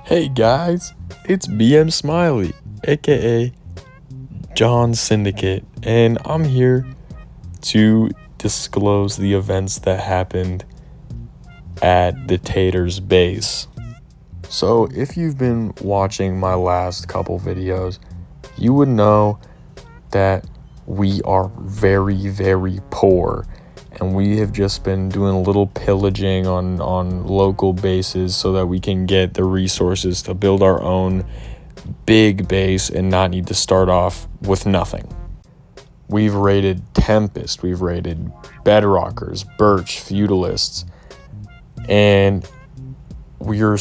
Hey guys, it's BM Smiley, aka John Syndicate, and I'm here to disclose the events that happened at the Taters base. So, if you've been watching my last couple videos, you would know that we are very, very poor, and we have just been doing a little pillaging on local bases so that we can get the resources to build our own big base and not need to start off with nothing. We've raided Tempest, we've raided Bedrockers, Birch, Feudalists, and we are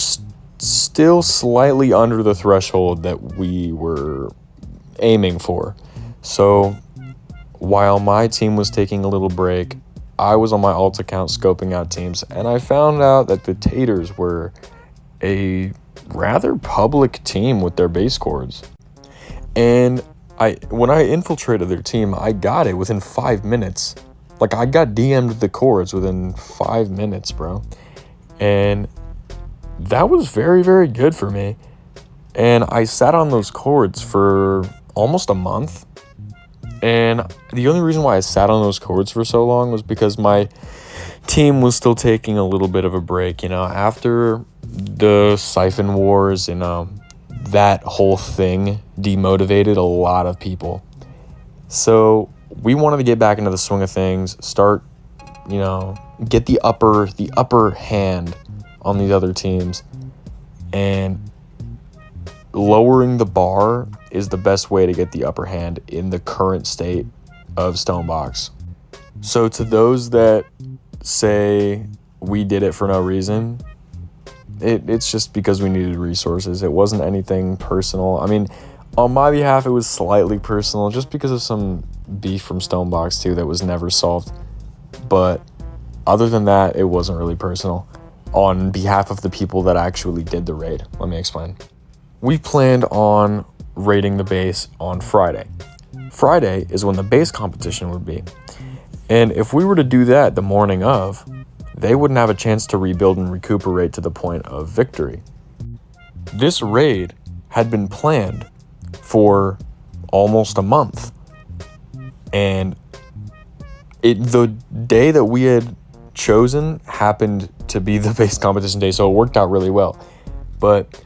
still slightly under the threshold that we were aiming for. So while my team was taking a little break, I was on my alt account scoping out teams, and I found out that the Taters were a rather public team with their base cords. And when I infiltrated their team, I got it within 5 minutes. Like, I got DM'd the cords within 5 minutes, bro. And that was very, very good for me. And I sat on those cords for almost a month. And the only reason why I sat on those cords for so long was because my team was still taking a little bit of a break. After the Siphon Wars and that whole thing demotivated a lot of people. So we wanted to get back into the swing of things, start, get the upper hand on these other teams. And lowering the bar is the best way to get the upper hand in the current state of Stonebox. So to those that say we did it for no reason, it's just because we needed resources. It wasn't anything personal. I mean, on my behalf, it was slightly personal just because of some beef from Stonebox too that was never solved. But other than that, it wasn't really personal. On behalf of the people that actually did the raid, let me explain. We planned on raiding the base on Friday. Friday is when the base competition would be. And if we were to do that the morning of, they wouldn't have a chance to rebuild and recuperate to the point of victory. This raid had been planned for almost a month. And the day that we had chosen happened to be the base competition day, so it worked out really well. But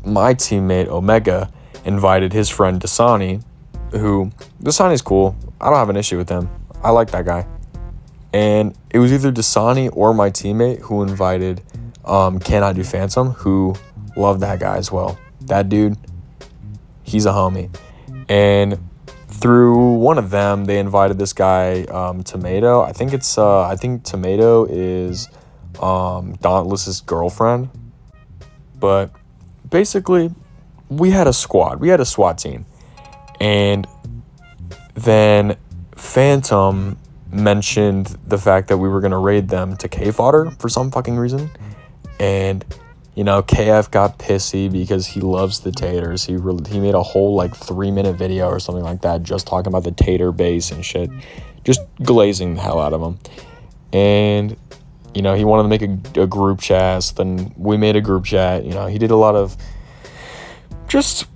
my teammate Omega invited his friend Dasani, who Dasani's cool. I don't have an issue with him. I like that guy. And it was either Dasani or my teammate who invited Can I Do Phantom, who loved that guy as well. That dude, he's a homie. And through one of them, they invited this guy Tomato. I think Tomato is Dauntless's girlfriend. But basically, we had a squad. We had a SWAT team. And then Phantom mentioned the fact that we were going to raid them to K-Fodder for some fucking reason. And, KF got pissy because he loves the Taters. He made a whole 3-minute video or something like that just talking about the Tater base and shit. Just glazing the hell out of him. And, he wanted to make a group chat. So then we made a group chat. He did a lot of just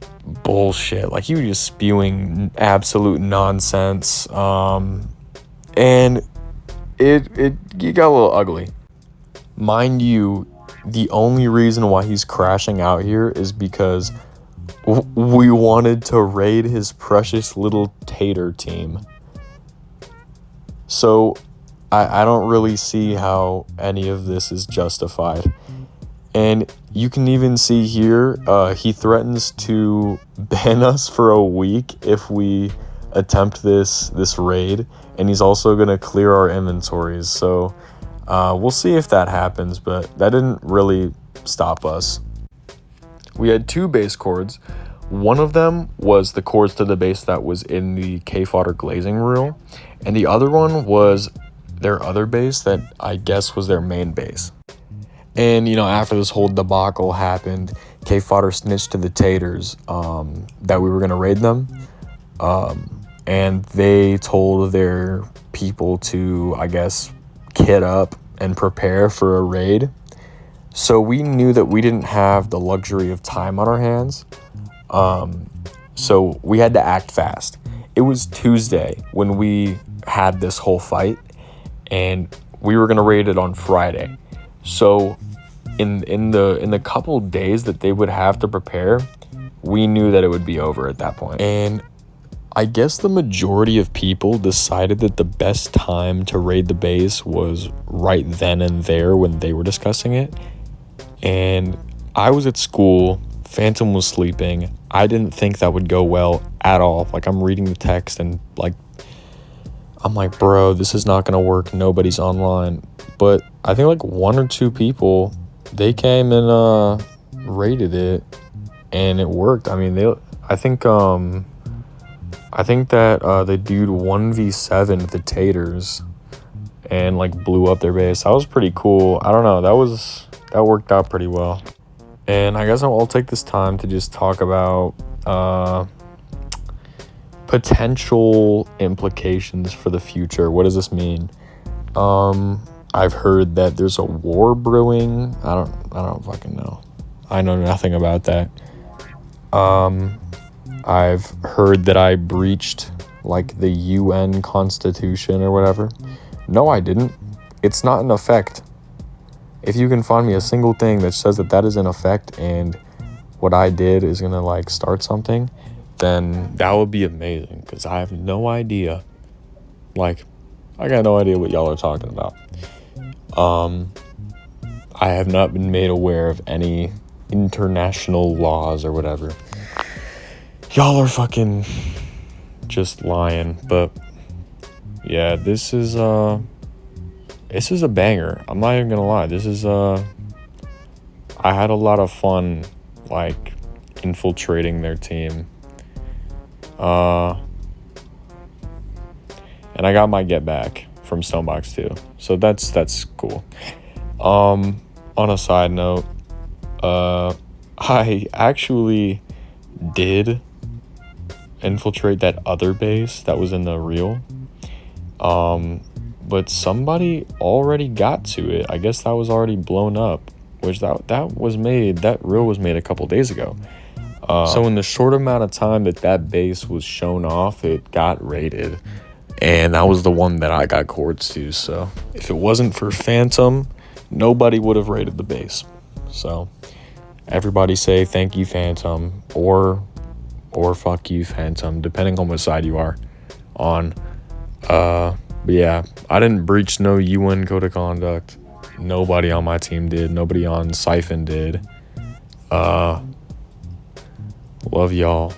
bullshit. He was just spewing absolute nonsense. And it got a little ugly. Mind you, the only reason why he's crashing out here is because we wanted to raid his precious little Tater team. So I don't really see how any of this is justified. And you can even see here, he threatens to ban us for a week if we attempt this raid. And he's also going to clear our inventories. So we'll see if that happens, but that didn't really stop us. We had 2 base cords. One of them was the cords to the base that was in the K-Fodder glazing reel. And the other one was their other base that I guess was their main base. And, after this whole debacle happened, K-Fodder snitched to the Taters that we were going to raid them. And they told their people to, I guess, kit up and prepare for a raid. So we knew that we didn't have the luxury of time on our hands. So we had to act fast. It was Tuesday when we had this whole fight, and we were gonna raid it on Friday. So in the couple days that they would have to prepare, we knew that it would be over at that point. And I guess the majority of people decided that the best time to raid the base was right then and there when they were discussing it. And I was at school, Phantom was sleeping. I didn't think that would go well at all. Like, I'm reading the text and I'm like, bro, this is not gonna work. Nobody's online. But I think like one or two people, they came and raided it, and it worked. I mean, I think that the dude 1v7 the Taters and like blew up their base. That was pretty cool. I don't know. That worked out pretty well. And I guess I'll take this time to just talk about potential implications for the future. What does this mean? I've heard that there's a war brewing. I don't fucking know. I know nothing about that. I've heard that I breached like the UN Constitution or whatever. No, I didn't. It's not in effect. If you can find me a single thing that says that is in effect and what I did is gonna like start something, then that would be amazing, because I have no idea. Like, I got no idea what y'all are talking about. I have not been made aware of any international laws or whatever. Y'all are fucking just lying. But yeah, this is a banger. I'm not even gonna lie. I had a lot of fun like infiltrating their team. And I got my get back from Stonebox too. So that's cool. On a side note, I actually did infiltrate that other base that was in the reel. But somebody already got to it. I guess that was already blown up, which that reel was made a couple days ago. So in the short amount of time that base was shown off, it got raided. And that was the one that I got cords to. So if it wasn't for Phantom, nobody would have raided the base. So everybody say thank you, Phantom, or fuck you, Phantom, depending on what side you are on. But yeah, I didn't breach no UN code of conduct. Nobody on my team did. Nobody on Siphon did. Love y'all.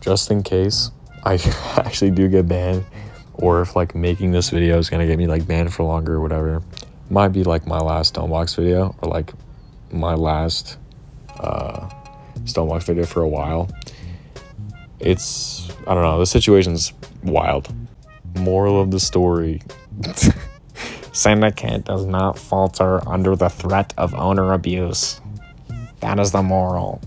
Just in case I actually do get banned, or if like making this video is gonna get me like banned for longer or whatever, might be like my last Stonebox video, or like my last Stonebox video for a while. I don't know, the situation's wild. Moral of the story: Syndicate does not falter under the threat of owner abuse. That is the moral.